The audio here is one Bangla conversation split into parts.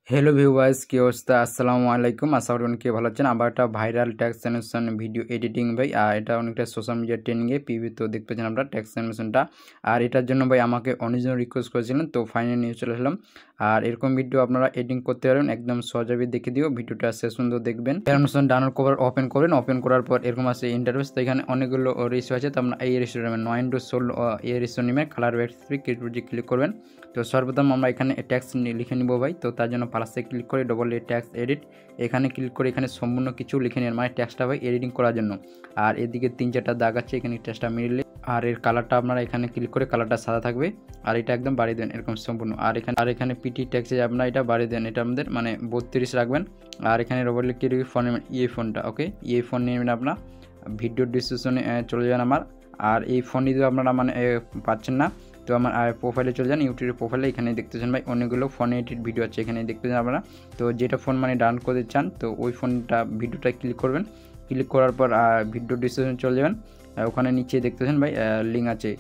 হ্যালো ভিউয়ার্স, কি অবস্থা? আসসালামু আলাইকুম। আশা করি কে ভালো আছেন। আবার একটা viral tax animation video editing ভাই, আর এটা অনেকটা সোশ্যাল মিডিয়া ট্রেন্ডিংয়ে পিভি তো দেখতে পাচ্ছেন আমরা ট্যাক্স অ্যানিমেশনটা। আর এটার জন্য ভাই আমাকে অনেকজন রিকোয়েস্ট করেছিলেন, তো ফাইনালি নিয়ে চলে আসলাম। আর এরকম ভিডিও আপনারা এডিটিং করতে পারবেন, একদম সহজভাবে দেখে দিও। ভিডিওটা শেষ সুন্দর দেখবেন। অ্যানিমেশন ডাউনলোড করার ওপেন করবেন, ওপেন করার পর এরকম আছে ইন্টারফেস। তো এখানে অনেকগুলো রেশিও আছে, তো আমরা এই রেশিও নেবেন 9:16 এই রেশিও নেবে। কালার ওয়েটসে ক্লিক করবেন। তো সর্বপ্রথম আমরা এখানে ট্যাক্স লিখে নিব ভাই। তো তার জন্য প্লাসে ক্লিক করে ডবল ট্যাক্স এডিট এখানে ক্লিক করে এখানে সম্পূর্ণ কিছু লিখে নেন, মানে ট্যাক্সটা ভাই এডিটিং করার জন্য। আর এদিকে 3-4টা দাগ আছে, এখানে ট্যাক্সটা মিললে আর এর কালারটা আপনারা এখানে ক্লিক করে কালারটা সাদা থাকবে। আর এটা একদম বাড়িয়ে দেন এরকম সম্পূর্ণ। আর এখানে পিটি ট্যাক্সে আপনারা এটা বাড়িয়ে দেন, এটা আমাদের মানে 32 রাখবেন। আর এখানে রবট লিখে ফোন নেবেন, এই ফোনটা ওকে, এই ফোন নেবেন আপনারা। ভিডিও ডিসক্রিপশনে চলে যান আমার। আর এই ফোন যদি আপনারা মানে পাচ্ছেন না, তো আমার প্রোফাইলে চলে যান, ইউটিউবের প্রোফাইলে এখানে দেখতেছেন ভাই অনেকগুলো ফোন এডিট ভিডিও আছে, এখানে দেখতেছেন আপনারা। তো যেটা ফোন মানে ডাউনলোড করতে চান, তো ওই ফোনটা ভিডিওটা ক্লিক করবেন। ক্লিক করার পর ভিডিও ডিসক্রিপশনে চলে যাবেন, ওখানে নিচে দেখতেছেন ভাই লিঙ্ক আছে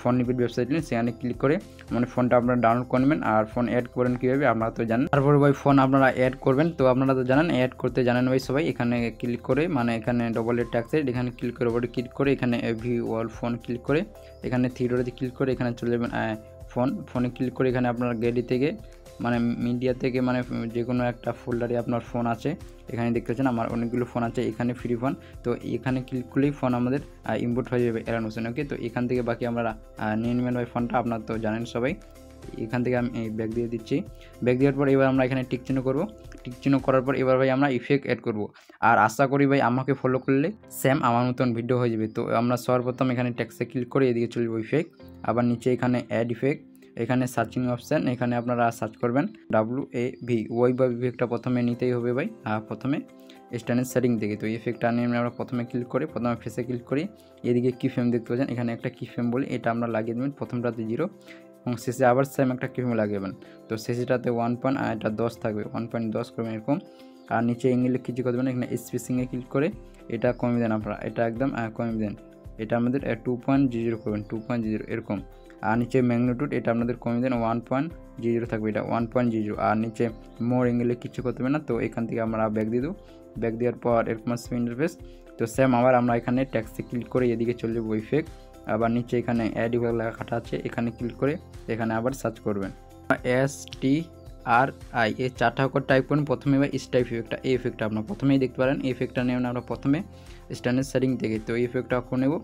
ফোন নিবিড ওয়েবসাইট লিঙ্ক, সেখানে ক্লিক করে মানে ফোনটা আপনারা ডাউনলোড করে নেবেন। আর ফোন অ্যাড করেন কীভাবে আপনারা তো জানেন। তারপরে ভাই ফোন আপনারা অ্যাড করবেন, তো আপনারা তো জানেন অ্যাড করতে জানেন ভাই সবাই। এখানে ক্লিক করে মানে এখানে ডবল ট্যাক্স এখানে ক্লিক করে ওপরে ক্লিক করে এখানে ভিউ অল ফোন ক্লিক করে এখানে থ্রিডোতে ক্লিক করে এখানে চলে যাবেন ফোনে ক্লিক করে এখানে আপনার গ্যালারি থেকে মানে মিডিয়া থেকে মানে যে কোনো একটা ফোল্ডারে আপনার ফোন আছে, এখানে দেখতে পাচ্ছেন আমার অনেকগুলো ফোন আছে, এখানে ফ্রি ফোন। তো এখানে ক্লিক করলেই ফোন আমাদের ইম্পোর্ট হয়ে যাবে অ্যানিমেশন ওকে। তো এখান থেকে বাকি আমরা নিয়ে নেবেন ভাই ফোনটা, আপনার তো জানেন সবাই। এখান থেকে আমি ব্যাক দিয়ে দিচ্ছি। ব্যাক দেওয়ার পর এবার আমরা এখানে টিক চিহ্ন করবো। টিক চিহ্ন করার পর এবার ভাই আমরা ইফেক্ট অ্যাড করব। আর আশা করি ভাই আমাকে ফলো করলে সেম আমার মতন ভিডিও হয়ে যাবে। তো আমরা সর্বপ্রথম এখানে ট্যাক্সে ক্লিক করে এদিকে চলে যাবো ইফেক্ট, আবার নিচে এখানে অ্যাড ইফেক্ট, এখানে সার্চিং অপশান, এখানে আপনারা সার্চ করবেন WAV ওই বা ইফেক্টটা প্রথমে নিতেই হবে ভাই। প্রথমে স্ট্যান্ডার্ড সেটিং থেকে তো ইফেক্টটা নিয়ে আমরা প্রথমে ক্লিক করে প্রথমে ফেসে ক্লিক করি, এদিকে কি ফ্রেম দেখতে পাচ্ছেন, এখানে একটা কি ফ্রেম বলে এটা আমরা লাগিয়ে দেবেন প্রথমটাতে 0 এবং শেষে আবার সেম একটা কি ফ্রেম লাগাবেন। তো শেষেটাতে 1 আর এটা 10 থাকবে, 1.10 করবেন এরকম। আর নিচে এঙ্গেলে কিছু করবেন, এখানে স্পেসিংয়ে ক্লিক করে এটা কমিয়ে দেন আপনারা, এটা একদম কমিয়ে দেন, এটা আমাদের 2.00 করবেন, 2.00 এরকম। আর নিচে ম্যাগনিটিউড এটা আপনাদের কমিয়ে দেন 1.00 থাকবে, এটা 1.00। আর নিচে মোর এঙ্গেলে কিছু করতে হবে না, তো এখান থেকে আমরা ব্যাক দিয়ে দেবো। ব্যাক দেওয়ার পর এরকম আসবে ইন্টারফেস। তো সেম আবার আমরা এখানে ট্যাক্সে ক্লিক করে এদিকে চলে যাবো ইফেক্ট, আবার নিচে এখানে অ্যাড ইফেক্ট লেখাটা আছে, এখানে ক্লিক করে এখানে আবার সার্চ করবেন STRI এই 4টা অক্ষর টাইপ করুন প্রথমে। বা স্টাইপ ইফেক্টটা, এই ইফেক্টটা আপনার প্রথমেই দেখতে পারেন, এই ইফেক্টটা নেবেন আমরা প্রথমে স্ট্যান্ডার্ড সেটিং থেকে। তো এই ইফেক্টটা অক্ষর নেব,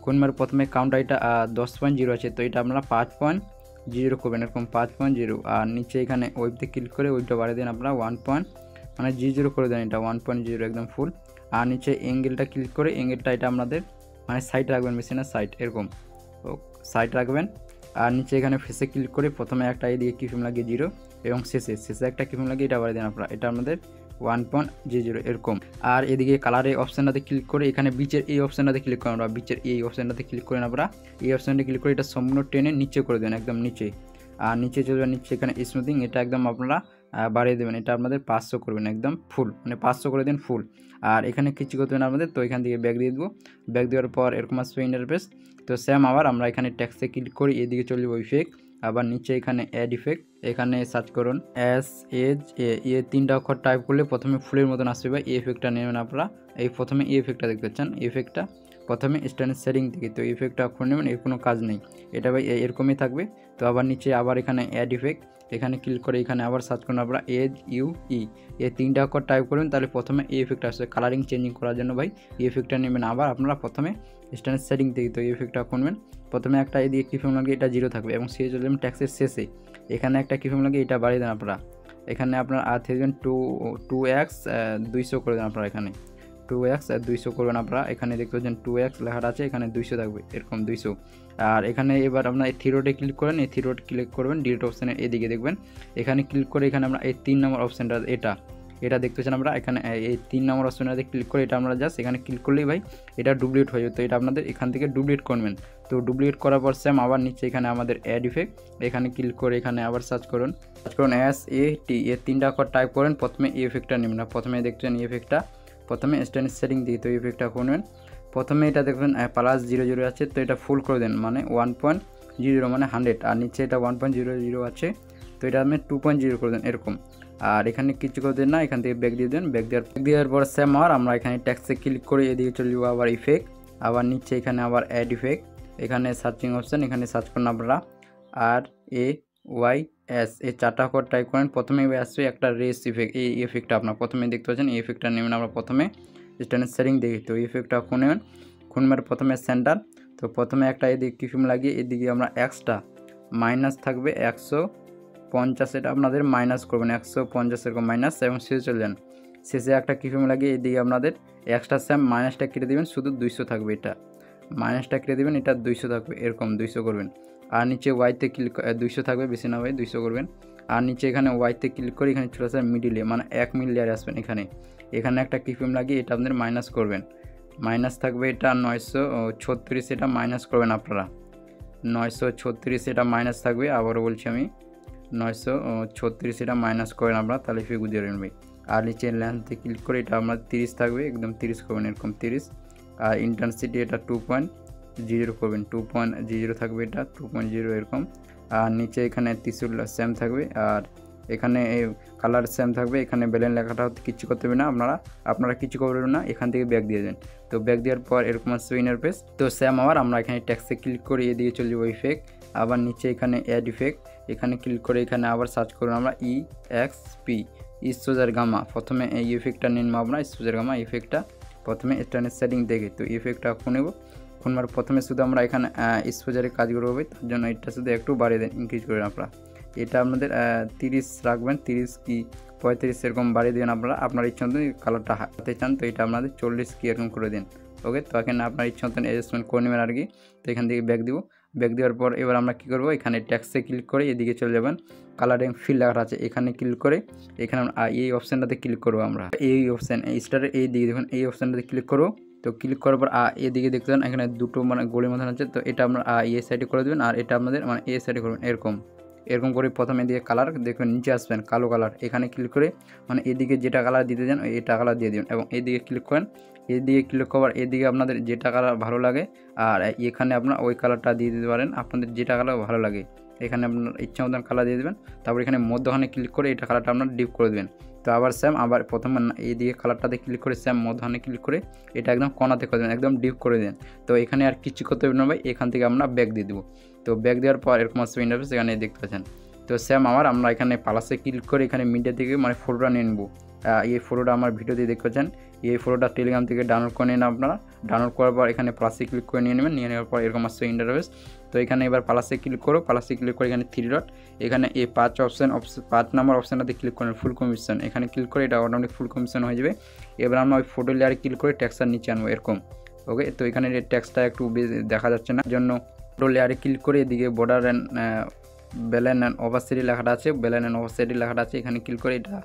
কোনবার প্রথমে কাউন্টার এটা 10.0 আছে, তো এটা আপনারা 5.0 করবেন এরকম 5.0। আর নিচে এখানে ওয়েবতে ক্লিক করে ওয়েবটা বাড়িয়ে দেন আপনারা 1.0 করে দেন, এটা 1.0 একদম ফুল। আর নিচে এঙ্গেলটা ক্লিক করে এঙ্গেলটা এটা আপনাদের মানে সাইড রাখবেন, মেশিনের সাইড এরকম সাইড রাখবেন। আর নিচে এখানে ফেসে ক্লিক করে প্রথমে একটা এদিকে কি ফ্রেম লাগিয়ে 0 এবং শেষে একটা কি ফ্রেম লাগিয়ে এটা বাড়িয়ে দেন আপনারা, এটা আমাদের 1.0 এরকম। আর এদিকে কালারের অপশানটাতে ক্লিক করে এখানে বিচের এই অপশানটাতে ক্লিক করেন আমরা, বিচের এই অপশানটাতে ক্লিক করেন আপনারা, এই অপশানটা ক্লিক করে এটা সম্পূর্ণ টেনে নিচে করে দেন একদম নিচে। আর নিচে চলবে, নিচে এখানে স্মুথিং এটা একদম আপনারা বাড়িয়ে দেবেন, এটা আপনাদের 500 করবেন একদম ফুল, মানে 500 করে দেন ফুল। আর এখানে কিছু করতে হবে আপনাদের, তো এখান থেকে ব্যাক দিয়ে দেবো। ব্যাক দেওয়ার পর এরকম আসবে ইন্টারফেস। তো সেম আবার আমরা এখানে ট্যাক্সে ক্লিক করি, এদিকে চলে যাবো ইফেক্ট, আবার নিচে এখানে অ্যাড ইফেক্ট, এখানে সার্চ করুন SHA 3টা অক্ষর টাইপ করলে প্রথমে ফুলের মতন আসবে বা এই ইফেক্টটা নেবেন আপনারা। এই প্রথমে এই ইফেক্টটা দেখতে পাচ্ছেন, এই ইফেক্টটা প্রথমে স্ট্যান্ডার্ড সেটিং থেকে, তো এই ইফেক্টটা অক্ষর নেবেন, এর কোনো কাজ নেই, এটা ভাই এরকমই থাকবে। তো আবার নিচে আবার এখানে অ্যাড ইফেক্ট, এখানে ক্লিক করে এখানে আবার সার্চ করুন আপনারা HUE এই 3টা অক্ষর টাইপ করবেন, তাহলে প্রথমে এই ইফেক্টটা আসবে কালারিং চেঞ্জিং করার জন্য ভাই এই ইফেক্টটা নেবেন আবার আপনারা প্রথমে স্ট্যান্ডার্ড সেটিং থেকে। তো এই ইফেক্টটা করবেন প্রথমে একটা এদিকে কি ফ্রেম লাগে এটা 0 থাকবে এবং শেষ চলে যাবেন ট্যাক্সের শেষে, এখানে একটা কি ফ্রেম লাগে এটা বাড়িয়ে দেন আপনারা, এখানে আপনার আর থাকবেন 2x 200 করে দেন আপনারা, এখানে 2x 200 করবেন আপনারা, এখানে দেখতে পাচ্ছেন 2x লেখাটা আছে, এখানে 200 থাকবে এরকম 200। আর এখানে এবার আপনার এই থ্রিডোটে ক্লিক করেন, এই থ্রিডোটে ক্লিক করবেন ডিলিট অপশানের এদিকে দেখবেন, এখানে ক্লিক করে এখানে আমরা এই 3 নম্বর অপশানটা এটা দেখতে পাচ্ছেন আমরা, এখানে এই 3 নম্বর অপশানটাতে ক্লিক করে এটা আমরা জাস্ট এখানে ক্লিক করলেই ভাই এটা ডুপ্লিকেট হয়ে যাবে। তো এটা আপনাদের এখান থেকে ডুপ্লিকেট করবেন। তো ডুপ্লিকেট করার পর সেম আবার নিচে এখানে আমাদের অ্যাড ইফেক্ট, এখানে ক্লিক করে এখানে আবার সার্চ করুন SAT এই 3টা অক্ষর টাইপ করেন, প্রথমে এই ইফেক্টটা নেবেন না, প্রথমে দেখছেন এই ইফেক্টটা প্রথমে স্ট্যান্ডার্ড সেটিং দিয়ে, তো এই ইফেক্টটা করবেন প্রথমে এটা দেখবেন +00 আছে, তো এটা ফুল করে দেন মানে 1.0 মানে 100। আর নিচে এটা 1.00 আছে, তো এটা আপনি 2.0 করে দেন এরকম। আর এখানে কিছু করতে না, এখান থেকে ব্যাক দিয়ে দেবেন। ব্যাক দেওয়ার পর সেম আর আমরা এখানে ট্যাক্সে ক্লিক করে এদিকে চলে যাবো আবার ইফেক্ট, আবার নিচে এখানে আবার অ্যাড ইফেক্ট, এখানে সার্চিং অপশান, এখানে সার্চ করুন আপনারা RAYS, এই 4টা অক্ষর টাইপ করেন। প্রথমে আসবে একটা রেস ইফেক্ট, এই ইফেক্টটা আপনার প্রথমে দেখতে পাচ্ছেন, এই ইফেক্টটা নেবেন আমরা প্রথমে স্ট্যান্ডার্ড সেটিং দেখি। তো এই ইফেক্টটা খুনেবেন, খুনবার প্রথমে সেন্টার, তো প্রথমে একটা এদিকে কিফিম লাগিয়ে এদিকে আমরা এক্সট্রা মাইনাস থাকবে 150, এটা আপনাদের মাইনাস করবেন 150 এরকম মাইনাস, এবং শেষে চলে যান। শেষে একটা কিফিম লাগিয়ে এদিকে আপনাদের এক্সট্রা স্যাম মাইনাসটা কেটে দেবেন, শুধু 200 থাকবে, এটা মাইনাসটা কেটে দেবেন, এটা 200 থাকবে, এরকম 200 করবেন। আর নিচে ওয়াইতে ক্লিক 200 থাকবে, বেশি না ভাই 200 করবেন। আর নিচে এখানে ওয়াইতে ক্লিক করে এখানে চলে আসবেন মিডিলে, মানে 1 মিল লেয়ারে আসবেন। এখানে একটা কিফিম লাগিয়ে এটা আপনাদের মাইনাস করবেন, মাইনাস থাকবে এটা 936, এটা মাইনাস করবেন আপনারা 936, এটা মাইনাস থাকবে, আবারও বলছি আমি 936, এটা মাইনাস করেন আপনারা, তাহলে ফি বুঝিয়ে নেবেন ভাই। আর নিচে লেন্থে ক্লিক করে এটা আপনার 30 থাকবে, একদম 30 করবেন, এরকম 30। আর ইন্টেন্সিটি এটা 2.0 করবেন, 2.0 থাকবে, এটা 2.0 এরকম। আর নিচে এখানে ত্রিশূল সেম থাকবে, আর এখানে কালার সেম থাকবে। এখানে ব্যালেন্স লেখাটা কিছু করতে হবে না, আপনারা কিছু করবেন না, এখান থেকে ব্যাক দিয়ে দেন। তো ব্যাক দেওয়ার পর এরকম আসবে ইন্টারফেস। তো সেম আবার আমরা এখানে ট্যাক্সে ক্লিক করে দিয়ে চলে যাবো ইফেক্ট, আবার নিচে এখানে অ্যাড ইফেক্ট, এখানে ক্লিক করে এখানে আবার সার্চ করুন আমরা EXP, ইসোজার গামা। প্রথমে এই ইফেক্টটা নিন আমরা, ইসোজার গামা ইফেক্টটা প্রথমে স্ট্যান্ডার্ড সেটিং দেখে। তো ইফেক্টটা খুনব, খুনবার প্রথমে শুধু আমরা এখানে ইসোজারের কাজ করবো, তার জন্য এটা শুধু একটু বাড়িয়ে দেন, ইনক্রিজ করেন আপনারা। এটা আপনাদের 30 রাখবেন, 30 কি 35 এরকম বাড়িয়ে দেবেন আপনারা, আপনার ইচ্ছা মতন কালারটা হাতে চান তো এটা আপনাদের 40 কি এরকম করে দিন। ওকে, তো এখানে আপনার ইচ্ছা মতন অ্যাডজাস্টমেন্ট করে নেবেন আর কি। তো এখান থেকে ব্যাক দিব, ব্যাক দেওয়ার পর এবার আমরা কী করবো, এখানে ট্যাক্সে ক্লিক করে এদিকে চলে যাবেন, কালারিং ফিল লেখাটা আছে এখানে ক্লিক করে এখানে এই অপশানটাতে ক্লিক করবো আমরা, এই অপশান এই স্টারের এই দিকে দেখুন, এই অপশানটাতে ক্লিক করবো। তো ক্লিক করার পর এদিকে দেখতে পান এখানে দুটো মানে গোলের মতন আছে, তো এটা আমরা এই সাইডে করে দেবেন, আর এটা আপনাদের মানে এই সাইডে করবেন, এরকম করে প্রথমে দিয়ে কালার দেখবেন, নিচে আসবেন কালো কালার, এখানে ক্লিক করে মানে এদিকে যেটা কালার দিতে চান এটা কালার দিয়ে দিবেন, এবং এদিকে ক্লিক করেন, এদিকে ক্লিক করার এদিকে আপনাদের যেটা কালার ভালো লাগে, আর এখানে আপনার ওই কালারটা দিয়ে দিতে পারেন, আপনাদের যেটা কালার ভালো লাগে এখানে আপনার ইচ্ছা মতন কালার দিয়ে দেবেন। তারপর এখানে মধ্যখানে ক্লিক করে এটা কালারটা আপনার ডিপ করে দেবেন। তো আবার সেম আবার প্রথমে এইদিকে কালারটাতে ক্লিক করে সেম মধ্যখানে ক্লিক করে এটা একদম কোণাতে করে দেবেন, একদম ডিপ করে দেন। তো এখানে আর কিছু করতে হবে না ভাই, এখান থেকে আমরা ব্যাক দিয়ে দেবো। তো ব্যাক দেওয়ার পর এরকম আসবে ইন্টারফেস, এখানে দেখতে পাচ্ছেন। তো সেম আমরা এখানে প্লাসে ক্লিক করে এখানে মিডিয়া থেকে মানে ফটোটা নিয়ে নেবো। এই ফটোটা আমার ভিডিও দিয়ে দেখতে পাচ্ছেন, এই ফটোটা টেলিগ্রাম থেকে ডাউনলোড করে নিন আপনারা। ডাউনলোড করার পর এখানে প্লাসে ক্লিক করে নিয়ে নেবেন, নিয়ে নেওয়ার পর এরকম আসছে ইন্টারফেস। তো এখানে এবার প্লাসে ক্লিক করো, প্লাসে ক্লিক করে এখানে 3 ডট, এখানে এই 5 নম্বর অপশানটাতে ক্লিক করেন, ফুল কমিশন, এখানে ক্লিক করে এটা অটোমেটিক ফুল কমিশন হয়ে যাবে। এবার আমরা ওই ফটো লেয়ারে ক্লিক করে ট্যাক্সটার নিচে আনবো এরকম। ওকে, তো এখানে ট্যাক্সটা একটু দেখা যাচ্ছে না, জন্য ফটো লেয়ারে ক্লিক করে এদিকে বর্ডার অ্যান্ড ব্যালেন্স অ্যান্ড ওভারসিটি লেখাটা আছে, ব্যালেন্স অ্যান্ড ওভারসিটি লেখাটা আছে, এখানে ক্লিক করে এটা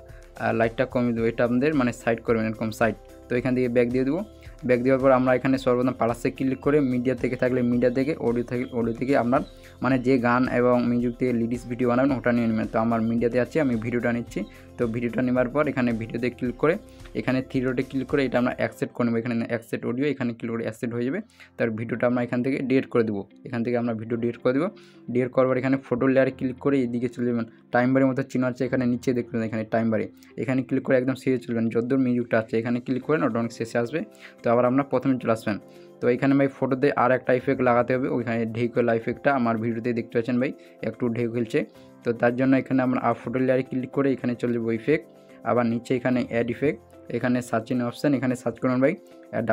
লাইটটা কমিয়ে দেবো, এটা আপনাদের মানে সাইড করবেন এরকম সাইড। তো এখান থেকে ব্যাক দিয়ে দেবো, ব্যাক দেওয়ার পর আমরা এখানে সর্বপ্রথম প্লাসে ক্লিক করে মিডিয়া থেকে থাকলে মিডিয়া থেকে, অডিও থেকে আপনার মানে যে গান এবং মিউজিক থেকে লিডিস ভিডিও বানাবেন ওটা নিয়ে নেবেন। তো আমার মিডিয়াতে আছে, আমি ভিডিওটা নিচ্ছি। তো ভিডিওটা নেওয়ার পর এখানে ভিডিওতে ক্লিক করে এখানে 3 ডটে ক্লিক করে এটা আমরা অ্যাকসেপ্ট করে নেবো, এখানে অ্যাকসেপ্ট অডিও, এখানে ক্লিক করে অ্যাকসেপ্ট হয়ে যাবে। তার ভিডিওটা আমরা এখান থেকে ডিলিট করে দেবো, এখান থেকে আমরা ভিডিও ডিলিট করে দেবো। ডিলিট করার পর এখানে ফটো লেয়ারে ক্লিক করে এদিকে চলে যাবেন, টাইম বারের মতো চিহ্ন আছে এখানে নিচে দেখবেন, এখানে টাইম বারে এখানে ক্লিক করে একদম শেষে চলবেন, যতদূর মিউজিকটা আছে এখানে ক্লিক করেন, ওটা অনেক শেষে আসবে। তো আবার আমরা প্রথমে চলে আসবেন। তো এখানে ভাই ফটোতে আর একটা ইফেক্ট লাগাতে হবে, ওইখানে ঢেউ খেলা ইফেক্টটা আমার ভিডিওতে দেখতে পাচ্ছেন ভাই একটু ঢেউ খেলছে। তো তার জন্য এখানে আমরা ফটো লেয়ারে ক্লিক করে এখানে চলে যাবো ইফেক্ট, আবার নিচে এখানে অ্যাড ইফেক্ট, এখানে সার্চিং অপশান, এখানে সার্চ করুন ভাই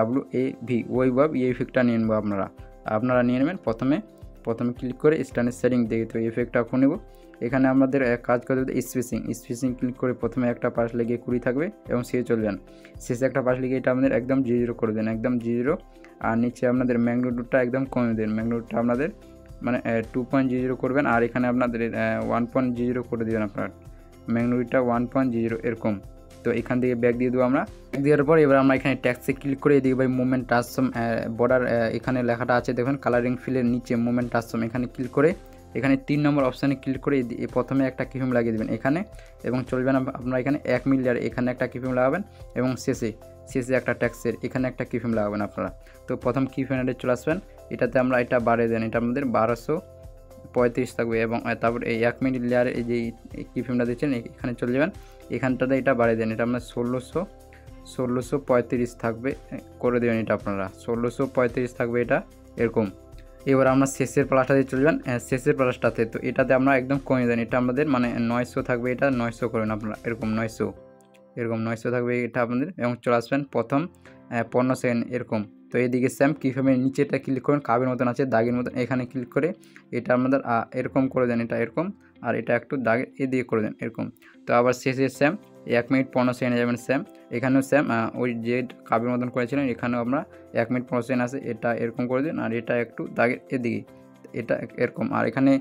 WAV, ওয়েব এই ইফেক্টটা নিয়ে নেবো, আপনারা নিয়ে নেবেন। প্রথমে ক্লিক করে স্ট্যান্ডার্ড সেটিং দেখে তো ইফেক্টটা খুব নেব। এখানে আমাদের কাজ করতে হবে স্পেসিং ক্লিক করে প্রথমে একটা পাশ লেগে 20 থাকবে এবং শেষে চলে যান, শেষে একটা পাশ লেগে এটা আমাদের একদম 0 করে দেন, একদম 0। আর নিচে আপনাদের ম্যাগনিটিউডটা একদম কমে দেন, ম্যাগনিটিউডটা আপনাদের মানে 2.0 করবেন, আর এখানে আপনাদের 1.0 করে দেবেন আপনার ম্যাগনিটিউডটা 1.0 এরকম। তো এখান থেকে ব্যাক দিয়ে দেবো আমরা, ব্যাক দেওয়ার পর এবার আমরা এখানে ট্যাক্সে ক্লিক করে এদিকে ভাই মুভমেন্ট ট্রান্সফর্ম বর্ডার, এখানে লেখাটা আছে দেখুন কালারিং ফিলের নিচে মুভমেন্ট ট্রান্সফর্ম, এখানে ক্লিক করে এখানে 3 নম্বর অপশানে ক্লিক করে প্রথমে একটা কিফ্রেম লাগিয়ে দেবেন এখানে, এবং চলবেন আপনারা এখানে 1 মিলি লেয়ার এখানে একটা কিফ্রেম লাগাবেন, এবং শেষে একটা ট্যাক্সের এখানে একটা কিফ্রেম লাগাবেন আপনারা। তো প্রথম কিফ্রেমে চলে আসবেন, এটাতে আমরা এটা বাড়িয়ে দেন, এটা আমাদের 1235 থাকবে, এবং তারপর এই 1 মিলি লেয়ারে এই যে কিফ্রেমটা দিচ্ছেন এখানে চলে যাবেন, এখানটাতে এটা বাড়িয়ে দেন, এটা আপনার 1635 থাকবে, করে দেবেন এটা আপনারা 1635 থাকবে এটা এরকম। এবার আমরা শেষের প্লাসটাতে চলে যান, শেষের প্লাসটাতে তো এটাতে আমরা একদম কমে দেন, এটা আমাদের মানে 900 থাকবে, এটা 900 করেন আপনারা এরকম 900, এরকম 900 থাকবে এটা আপনাদের, এবং চলে আসবেন প্রথম 15 সেকেন্ড এরকম। তো এইদিকে সেম কীভাবে নিচেটা ক্লিক করুন, কাবের মতন আছে দাগের মতন, এখানে ক্লিক করে এটা আমাদের এরকম করে দেন, এটা এরকম, আর এটা একটু দাগের এদিকে করে দেন এরকম। তো আবার শেষে সেম 1 মিনিট 15 সেকেন্ডে যাবেন সেম, এখানেও সেম ওই যে কাবের মতন করেছিলেন এখানেও আমরা 1 মিনিট 15 সেকেন্ড আছে, এটা এরকম করে দিন, আর এটা একটু দাগের এদিকে এটা এরকম। আর এখানে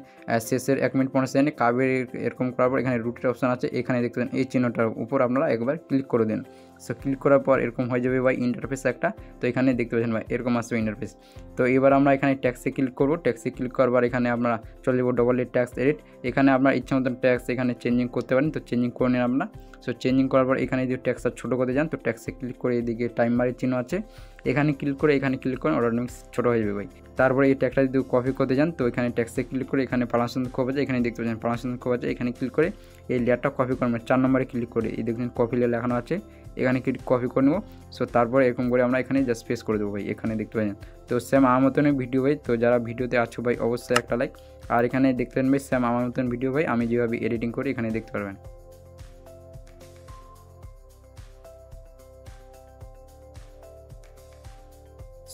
শেষের 1 মিনিট 15 সেকেন্ডে কাবের এরকম করার পর এখানে রুটের অপশান আছে, এখানে দেখতে পাবেন এই চিহ্নটার উপর আপনারা একবার ক্লিক করে দেন। সো ক্লিক করার পর এরকম হয়ে যাবে ভাই ইন্টারফেস একটা, তো এখানে দেখতে পাচ্ছেন ভাই এরকম আসবে ইন্টারফেস। তো এবার আমরা এখানে ট্যাক্সে ক্লিক করব, ট্যাক্সে ক্লিক করার পর এখানে আপনারা চলে যাবো ডবল ট্যাক্স এডিট, এখানে আপনার ইচ্ছা মতন ট্যাক্স এখানে চেঞ্জিং করতে পারেন, তো চেঞ্জিং করে নিন আপনারা। সো চেঞ্জিং করার পর এখানে যদি ট্যাক্সটা ছোটো করতে যান তো ট্যাক্সে ক্লিক করে এদিকে টাইমারের চিহ্ন আছে, এখানে ক্লিক করে এখানে ক্লিক করেন, অটোমেটিক ছোটো হয়ে যাবে ভাই। তারপরে এই ট্যাক্সটা যদি কপি করতে যান তো এখানে ট্যাক্সে ক্লিক করে এখানে পারমিশন খোপ আছে, এখানে দেখতে পাচ্ছেন পারমিশন খোপ আছে, এখানে ক্লিক করে এই লেয়ারটা কপি করবেন, 4 নম্বরে ক্লিক করে এই দেখবেন কপি লেয়ার লেখানো আছে, এখানে কপি করে নেবো। সো তারপরে এরকম করে আমরা এখানে জাস্ট পেস্ট করে দেবো ভাই, এখানে দেখতে পাচ্ছেন। তো সেম আমার মতনই ভিডিও ভাই, তো যারা ভিডিওতে আছো ভাই অবশ্যই একটা লাইক, আর এখানে দেখতেন ভাই সেম আমার মতন ভিডিও ভাই আমি যেভাবে এডিটিং করি এখানে দেখতে পারবেন।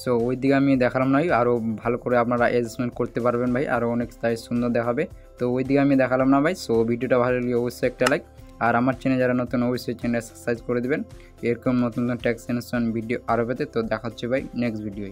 সো ওই দিকে আমি দেখালাম না, আরও ভালো করে আপনারা অ্যাডজাস্টমেন্ট করতে পারবেন ভাই, আরও অনেক তাই সুন্দর দেখাবে। তো ওই দিকে আমি দেখালাম না ভাই। সো ভিডিওটা ভালো লাগলে অবশ্যই একটা লাইক, আর আমার চ্যানেল যারা নতুন অবশ্যই চ্যানেল সাবস্ক্রাইব করে দেবেন এরকম নতুন নতুন ট্যাক্স ভিডিও আরও পেতে। তো দেখা হচ্ছে ভাই নেক্সট ভিডিওয়।